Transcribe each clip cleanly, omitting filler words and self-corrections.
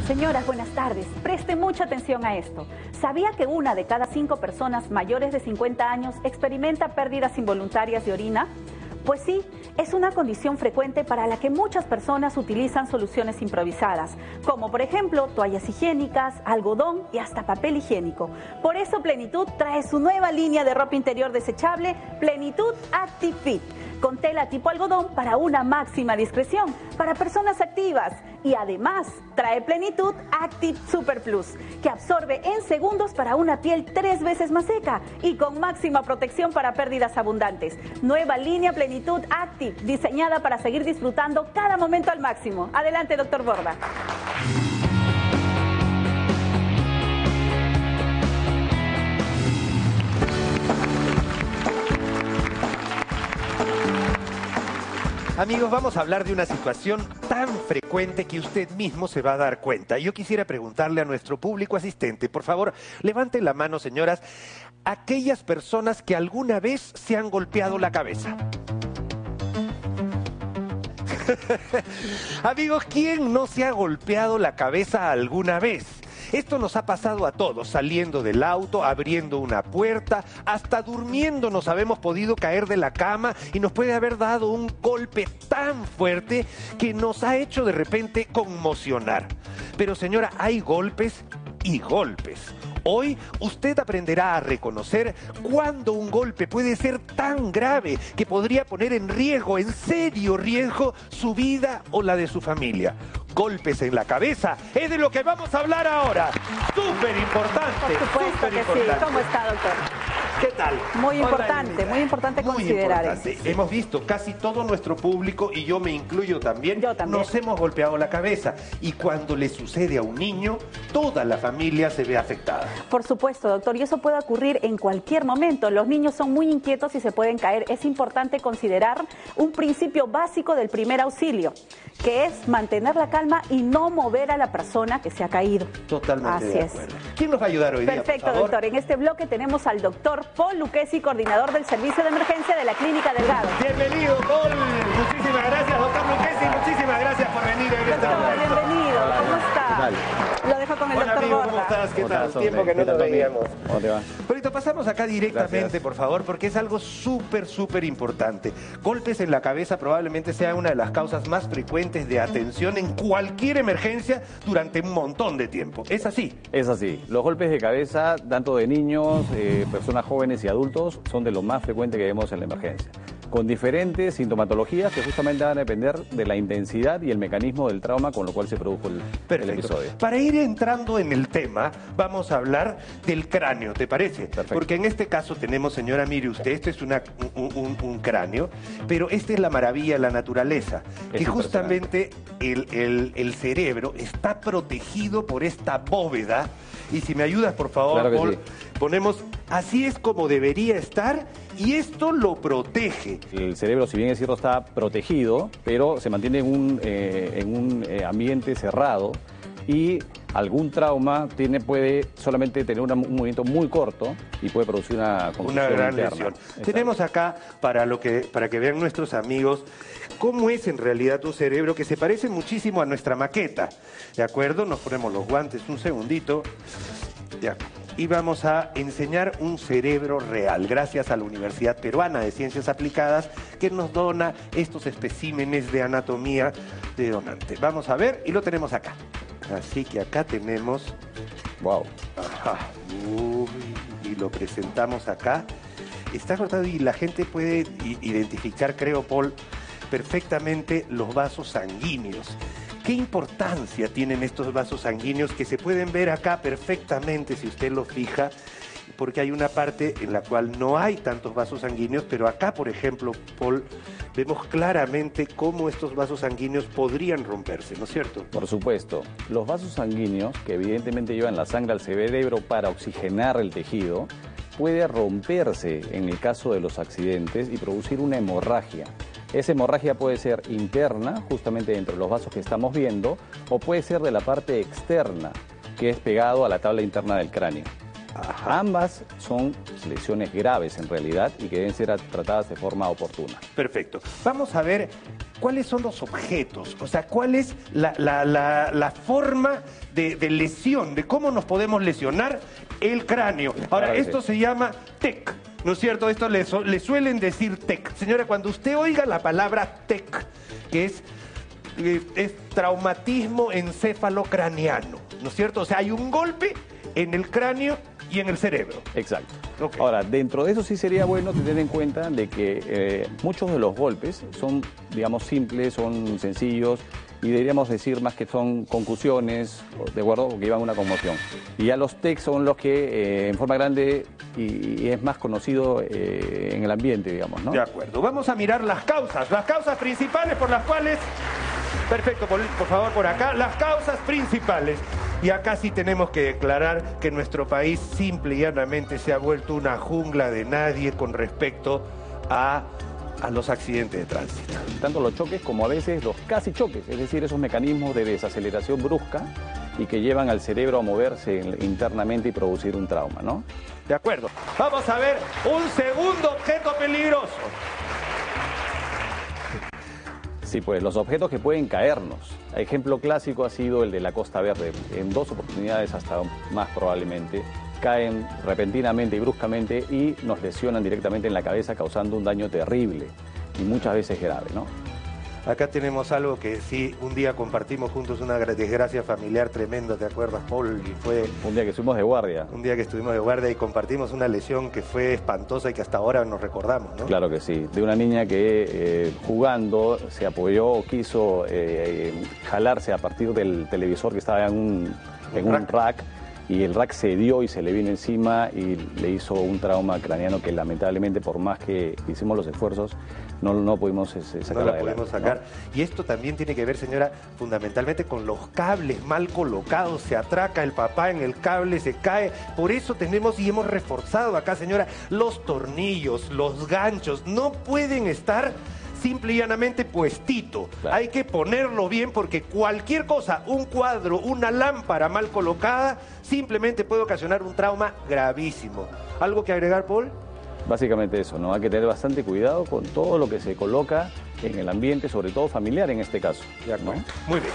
Señoras, buenas tardes. Preste mucha atención a esto. ¿Sabía que 1 de cada 5 personas mayores de 50 años experimenta pérdidas involuntarias de orina? Pues sí, es una condición frecuente para la que muchas personas utilizan soluciones improvisadas, como por ejemplo toallas higiénicas, algodón y hasta papel higiénico. Por eso Plenitud trae su nueva línea de ropa interior desechable, Plenitud Active Fit, con tela tipo algodón para una máxima discreción, para personas activas. Y además trae Plenitud Active Super Plus, que absorbe en segundos para una piel 3 veces más seca y con máxima protección para pérdidas abundantes. Nueva línea Plenitud Active, diseñada para seguir disfrutando cada momento al máximo. Adelante, doctor Borda. Amigos, vamos a hablar de una situación tan frecuente que usted mismo se va a dar cuenta. Yo quisiera preguntarle a nuestro público asistente, por favor, levanten la mano, señoras, aquellas personas que alguna vez se han golpeado la cabeza. Amigos, ¿quién no se ha golpeado la cabeza alguna vez? Esto nos ha pasado a todos, saliendo del auto, abriendo una puerta, hasta durmiendo nos habemos podido caer de la cama y nos puede haber dado un golpe tan fuerte que nos ha hecho de repente conmocionar. Pero señora, hay golpes y golpes. Hoy usted aprenderá a reconocer cuándo un golpe puede ser tan grave que podría poner en riesgo, en serio riesgo, su vida o la de su familia. Golpes en la cabeza es de lo que vamos a hablar ahora. Súper importante. Por supuesto que sí. ¿Cómo está, doctor? ¿Qué tal? Muy importante considerar eso. Hemos visto casi todo nuestro público, y yo me incluyo también, nos hemos golpeado la cabeza. Y cuando le sucede a un niño, toda la familia se ve afectada. Por supuesto, doctor, y eso puede ocurrir en cualquier momento. Los niños son muy inquietos y se pueden caer. Es importante considerar un principio básico del primer auxilio, que es mantener la calma y no mover a la persona que se ha caído. Totalmente de acuerdo. ¿Quién nos va a ayudar hoy día, Perfecto, por favor? doctor. En este bloque tenemos al doctor Paul Lucchesi, coordinador del Servicio de Emergencia de la Clínica Delgado. Bienvenido, Paul. Muchísimas gracias, doctor Lucchesi. Muchísimas gracias por venir a este momento. Bienvenido. ¿Cómo está? Lo dejo con el doctor amigo, Borda. ¿cómo estás? ¿Qué tal? Tiempo que no nos veíamos. ¿Cómo te va? Polito, pasamos acá directamente, por favor, porque es algo súper importante. Golpes en la cabeza probablemente sea una de las causas más frecuentes de atención en cualquier emergencia durante un montón de tiempo. ¿Es así? Es así. Los golpes de cabeza, tanto de niños, personas jóvenes y adultos, son de lo más frecuente que vemos en la emergencia, con diferentes sintomatologías que justamente van a depender de la intensidad y el mecanismo del trauma con lo cual se produjo el episodio. Para ir entrando en el tema, vamos a hablar del cráneo, ¿te parece? Perfecto. Porque en este caso tenemos, señora, mire usted, esto es un cráneo, pero esta es la maravilla de la naturaleza, que justamente el cerebro está protegido por esta bóveda. Y si me ayudas, por favor, claro Paul, sí. Ponemos, así es como debería estar, y esto lo protege. El cerebro, si bien es cierto, está protegido, pero se mantiene en un ambiente cerrado, y algún trauma puede solamente tener un movimiento muy corto y puede producir una gran interna. lesión. Exacto. Tenemos acá, para que vean nuestros amigos, cómo es en realidad tu cerebro, que se parece muchísimo a nuestra maqueta. ¿De acuerdo? Nos ponemos los guantes un segundito. Ya. Y vamos a enseñar un cerebro real, gracias a la Universidad Peruana de Ciencias Aplicadas, que nos dona estos especímenes de anatomía de donante. Vamos a ver, y lo tenemos acá. Así que acá tenemos... Wow. Ajá. Y lo presentamos acá. Está cortado y la gente puede identificar, creo, Paul, perfectamente los vasos sanguíneos. ¿Qué importancia tienen estos vasos sanguíneos que se pueden ver acá perfectamente si usted lo fija? Porque hay una parte en la cual no hay tantos vasos sanguíneos, pero acá, por ejemplo, Paul, vemos claramente cómo estos vasos sanguíneos podrían romperse, ¿no es cierto? Por supuesto. Los vasos sanguíneos, que evidentemente llevan la sangre al cerebro para oxigenar el tejido, puede romperse en el caso de los accidentes y producir una hemorragia. Esa hemorragia puede ser interna, justamente dentro de los vasos que estamos viendo, o puede ser de la parte externa, que es pegado a la tabla interna del cráneo. Ajá. Ambas son lesiones graves en realidad y que deben ser tratadas de forma oportuna. Perfecto. Vamos a ver ¿cuáles son los objetos? O sea, ¿cuál es la forma de lesión, de cómo nos podemos lesionar el cráneo? Ahora, Claro que esto se llama TEC, ¿no es cierto? Esto le suelen decir TEC. Señora, cuando usted oiga la palabra TEC, que es traumatismo encefalocraniano, ¿no es cierto? O sea, hay un golpe en el cráneo y en el cerebro. Exacto. Ok. Ahora, dentro de eso sí sería bueno tener en cuenta de que muchos de los golpes son, digamos, simples, son sencillos y deberíamos decir más que son concusiones, ¿de acuerdo? Que llevan una conmoción. Y ya los TEC son los que en forma grande y es más conocido en el ambiente, digamos, ¿no? De acuerdo. Vamos a mirar las causas principales por las cuales... Perfecto, por favor, por acá. Las causas principales. Y acá sí tenemos que declarar que nuestro país simple y llanamente se ha vuelto una jungla de nadie con respecto a los accidentes de tránsito. Tanto los choques como a veces los casi choques, es decir, esos mecanismos de desaceleración brusca y que llevan al cerebro a moverse internamente y producir un trauma, ¿no? De acuerdo. Vamos a ver un segundo objeto peligroso. Sí, pues los objetos que pueden caernos. Ejemplo clásico ha sido el de la Costa Verde. En 2 oportunidades, hasta más probablemente, caen repentinamente y bruscamente y nos lesionan directamente en la cabeza, causando un daño terrible y muchas veces grave, ¿no? Acá tenemos algo que sí, un día compartimos juntos una desgracia familiar tremenda, ¿te acuerdas, Paul? Y fue Un día que estuvimos de guardia. un día que estuvimos de guardia y compartimos una lesión que fue espantosa y que hasta ahora nos recordamos, ¿no? Claro que sí, de una niña que jugando se apoyó o quiso jalarse a partir del televisor que estaba en un rack y el rack cedió y se le vino encima y le hizo un trauma craneano que lamentablemente, por más que hicimos los esfuerzos, no pudimos sacar No la adelante, podemos sacar. ¿no? Y esto también tiene que ver, señora, fundamentalmente con los cables mal colocados. Se atraca el papá en el cable, se cae. Por eso tenemos y hemos reforzado acá, señora, los tornillos, los ganchos. No pueden estar simple y llanamente puestito. Claro. Hay que ponerlo bien porque cualquier cosa, un cuadro, una lámpara mal colocada, simplemente puede ocasionar un trauma gravísimo. ¿Algo que agregar, Paul? Básicamente eso, ¿no? Hay que tener bastante cuidado con todo lo que se coloca en el ambiente, sobre todo familiar en este caso, ¿no? Muy bien.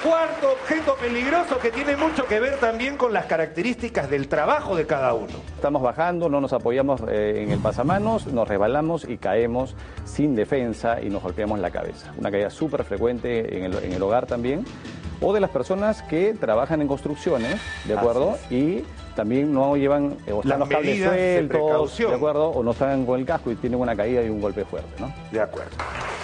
Cuarto objeto peligroso que tiene mucho que ver también con las características del trabajo de cada uno. Estamos bajando, no nos apoyamos en el pasamanos, nos resbalamos y caemos sin defensa y nos golpeamos la cabeza. Una caída súper frecuente en el hogar también. O de las personas que trabajan en construcciones, ¿de acuerdo? Y también no llevan o están los cables medidas de sueltos, precaución. ¿de acuerdo? O no están con el casco y tienen una caída y un golpe fuerte, ¿no? De acuerdo.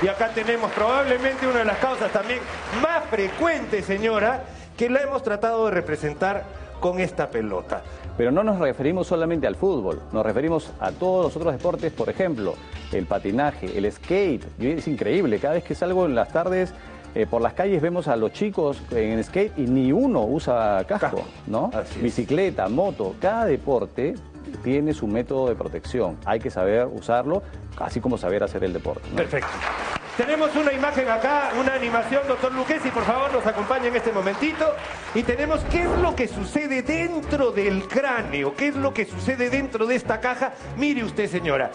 Y acá tenemos probablemente una de las causas también más frecuentes, señora, que la hemos tratado de representar con esta pelota. Pero no nos referimos solamente al fútbol, nos referimos a todos los otros deportes, por ejemplo, el patinaje, el skate. Y es increíble, cada vez que salgo en las tardes por las calles vemos a los chicos en skate y ni uno usa casco, ¿no? Así es. Bicicleta, moto, cada deporte tiene su método de protección. Hay que saber usarlo, así como saber hacer el deporte, ¿no? Perfecto. Tenemos una imagen acá, una animación, doctor Lucchesi, por favor, nos acompaña en este momentito. Y tenemos qué es lo que sucede dentro del cráneo, qué es lo que sucede dentro de esta caja. Mire usted, señora,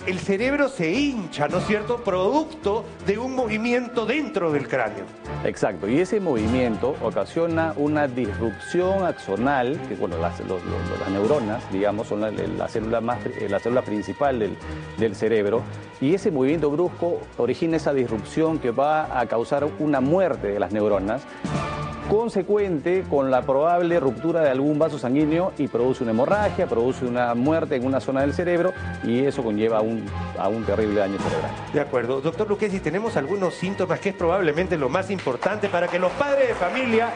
el cerebro se hincha, ¿no es cierto?, producto de un movimiento dentro del cráneo. Exacto, y ese movimiento ocasiona una disrupción axonal, que bueno, las neuronas, digamos, son la célula principal del cerebro, y ese movimiento brusco origina esa disrupción que va a causar una muerte de las neuronas, consecuente con la probable ruptura de algún vaso sanguíneo y produce una hemorragia, produce una muerte en una zona del cerebro y eso conlleva a un terrible daño cerebral. De acuerdo. Doctor Lucchesi, tenemos algunos síntomas que es probablemente lo más importante para que los padres de familia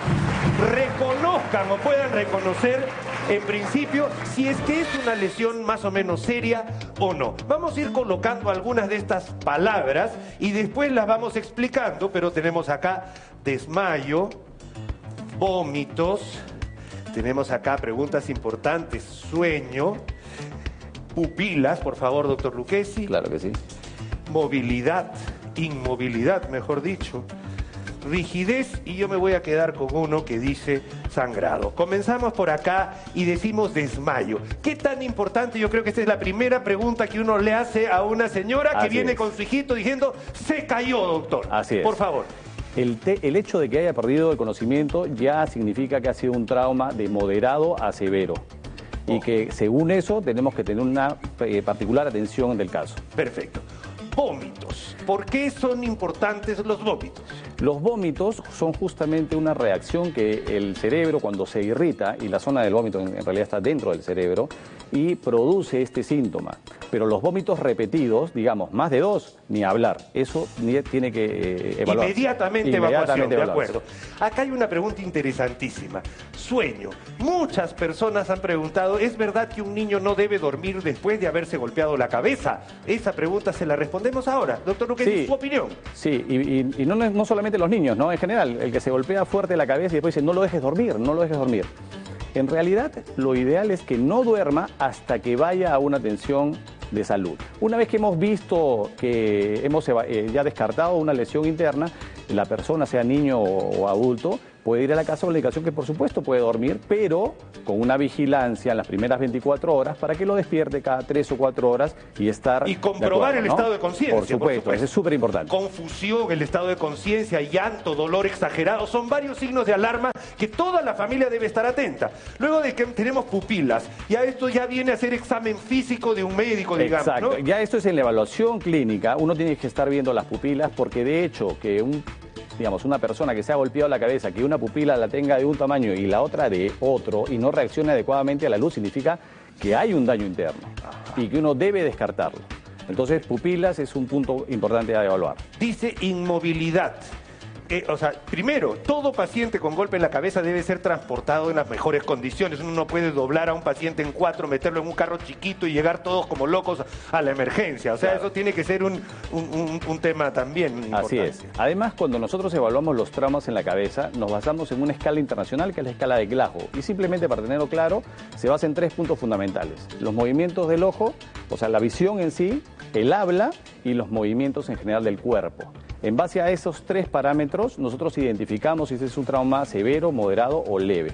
reconozcan o puedan reconocer en principio si es que es una lesión más o menos seria o no. Vamos a ir colocando algunas de estas palabras y después las vamos explicando, pero tenemos acá desmayo, vómitos, tenemos acá preguntas importantes, sueño, pupilas, por favor, doctor Lucchesi. Claro que sí. Movilidad, inmovilidad, mejor dicho, rigidez y yo me voy a quedar con uno que dice sangrado. Comenzamos por acá y decimos desmayo. ¿Qué tan importante? Yo creo que esta es la primera pregunta que uno le hace a una señora que viene con su hijito diciendo, se cayó, doctor. Así es. Por favor. El hecho de que haya perdido el conocimiento ya significa que ha sido un trauma de moderado a severo. Y que según eso tenemos que tener una particular atención del caso. Perfecto. Vómitos. ¿Por qué son importantes los vómitos? Los vómitos son justamente una reacción que el cerebro cuando se irrita, y la zona del vómito en realidad está dentro del cerebro, y produce este síntoma. Pero los vómitos repetidos, digamos, más de 2, ni hablar. Eso tiene que evaluarse. Inmediatamente evaluación, de acuerdo. Acá hay una pregunta interesantísima. Sueño. Muchas personas han preguntado, ¿es verdad que un niño no debe dormir después de haberse golpeado la cabeza? Esa pregunta se la respondemos ahora. Doctor Luquenzi, ¿su opinión? Sí, y no solamente los niños, ¿no? En general, el que se golpea fuerte la cabeza y después dice, no lo dejes dormir, no lo dejes dormir. En realidad, lo ideal es que no duerma hasta que vaya a una atención de salud. Una vez que hemos visto que hemos ya descartado una lesión interna, la persona, sea niño o adulto, puede ir a la casa con la indicación que por supuesto puede dormir, pero con una vigilancia en las primeras 24 horas para que lo despierte cada 3 o 4 horas y estar... Y comprobar el estado de conciencia. Por supuesto, eso es súper importante. Confusión, el estado de conciencia, llanto, dolor exagerado, son varios signos de alarma que toda la familia debe estar atenta. Luego de que tenemos pupilas, ya esto ya viene a ser examen físico de un médico, digamos, exacto, ¿no? Ya esto es en la evaluación clínica, uno tiene que estar viendo las pupilas porque de hecho que una persona que se ha golpeado la cabeza, que una pupila la tenga de un tamaño y la otra de otro y no reaccione adecuadamente a la luz, significa que hay un daño interno y que uno debe descartarlo. Entonces, pupilas es un punto importante a evaluar. Dice inmovilidad. Primero, todo paciente con golpe en la cabeza debe ser transportado en las mejores condiciones. Uno no puede doblar a un paciente en 4, meterlo en un carro chiquito y llegar todos como locos a la emergencia. O sea, claro, eso tiene que ser un tema también importante. Así es. Además, cuando nosotros evaluamos los traumas en la cabeza, nos basamos en una escala internacional que es la escala de Glasgow. Y simplemente, para tenerlo claro, se basa en 3 puntos fundamentales. Los movimientos del ojo, o sea, la visión en sí, el habla y los movimientos en general del cuerpo. En base a esos 3 parámetros, nosotros identificamos si ese es un trauma severo, moderado o leve.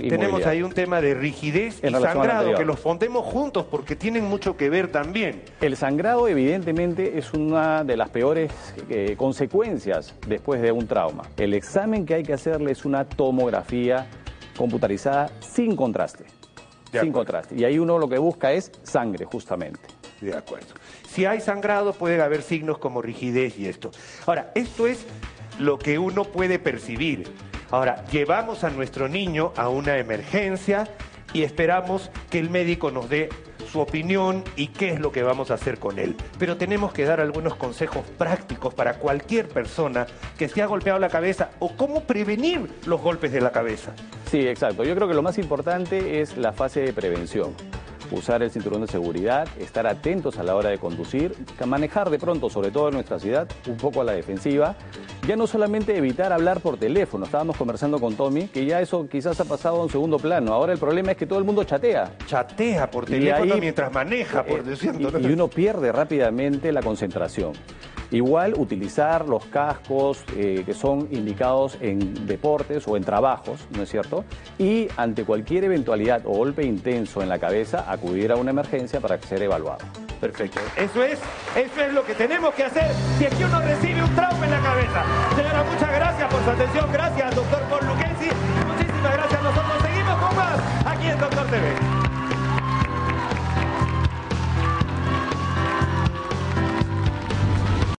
Tenemos ahí un tema de rigidez y sangrado, que los pondemos juntos porque tienen mucho que ver también. El sangrado, evidentemente, es una de las peores consecuencias después de un trauma. El examen que hay que hacerle es una tomografía computarizada sin contraste. Sin contraste. Y ahí uno lo que busca es sangre, justamente. De acuerdo. Si hay sangrado puede haber signos como rigidez y esto. Ahora, esto es lo que uno puede percibir. Ahora, llevamos a nuestro niño a una emergencia y esperamos que el médico nos dé su opinión y qué es lo que vamos a hacer con él. Pero tenemos que dar algunos consejos prácticos para cualquier persona que se ha golpeado la cabeza o cómo prevenir los golpes de la cabeza. Sí, exacto. Yo creo que lo más importante es la fase de prevención. Usar el cinturón de seguridad, estar atentos a la hora de conducir, manejar de pronto, sobre todo en nuestra ciudad, un poco a la defensiva. Ya no solamente evitar hablar por teléfono, estábamos conversando con Tommy, que ya eso quizás ha pasado a un segundo plano. Ahora el problema es que todo el mundo chatea. Chatea por teléfono mientras maneja, por decirlo. Y uno pierde rápidamente la concentración. Igual utilizar los cascos que son indicados en deportes o en trabajos, ¿no es cierto? Y ante cualquier eventualidad o golpe intenso en la cabeza, acudir a una emergencia para ser evaluado. Perfecto. Eso es lo que tenemos que hacer si es que uno recibe un trauma en la cabeza. Señora, muchas gracias por su atención. Gracias, doctor Paul Luquenzi. Muchísimas gracias. Nosotros seguimos con más aquí en Doctor TV.